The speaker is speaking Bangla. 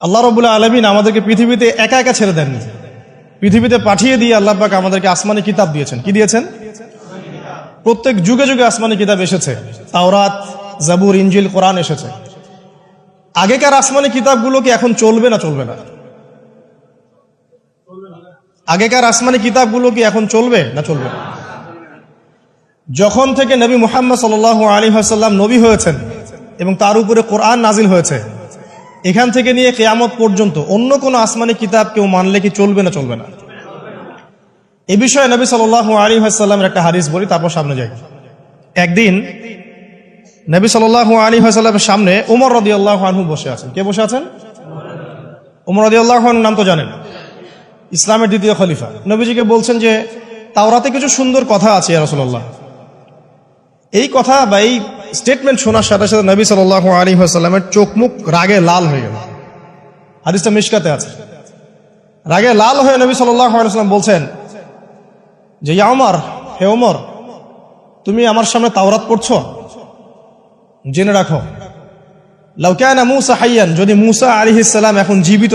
আল্লাহ রাব্বুল আলামিন আমাদেরকে পৃথিবীতে একা একা ছেড়ে দেননি। পৃথিবীতে পাঠিয়ে দিয়ে আল্লাহ পাক আমাদেরকে আসমানি কিতাব দিয়েছেন। কি দিয়েছেন? প্রত্যেক যুগে যুগে আসমানি কিতাব এসেছে। তাওরাত, জাবুর, ইনজিল, কোরআন এসেছে। আগেকার আসমানি কিতাবগুলো কি এখন চলবে না চলবে না? আগেকার আসমানি কিতাবগুলো কি এখন চলবে না চলবে না? যখন থেকে নবী মুহাম্মদ সাল্লাল্লাহু আলাইহি ওয়াসাল্লাম নবী হয়েছেন এবং তার উপরে কোরআন নাজিল হয়েছে, এখান থেকে নিয়ে কিয়ামত পর্যন্ত অন্য কোন আসমানি কিতাব কেউ মানলে কি চলবে না চলবে না? এ বিষয়ে নবী সাল্লাল্লাহু আলাইহি ওয়াসাল্লামের একটা হাদিস বলি, তারপর সামনে যাই। একদিন নবী সাল্লাল্লাহু আলাইহি ওয়াসাল্লামের সামনে ওমর রাদিয়াল্লাহু আনহু বসে আছেন। কে বসে আছেন? ওমর রাদিয়াল্লাহু আনহু নাম তো জানেন, ইসলামের দ্বিতীয় খলিফা। নবীজিকে বলছেন যে তাওরাতে কিছু সুন্দর কথা আছে ইয়া রাসূলুল্লাহ। এই কথা বা এই স্টেটমেন্ট শোনার সাথে সাথে নবী সাল্লাল্লাহু আলাইহি ওয়াসাল্লামের চোখ মুখ রাগে লাল হয়ে গেল। হাদিসটা মিশকাতে আছে। রাগে লাল হয়ে নবী সাল্লাল্লাহু আলাইহি ওয়াসাল্লাম বলছেন যে ইয়া ওমর, হে ওমর, তুমি আমার সামনে তাওরাত পড়ছো? জেনে রাখো, লাউ কানা মূসা হাইয়ান, যদি মূসা আলাইহিস সালাম এখন জীবিত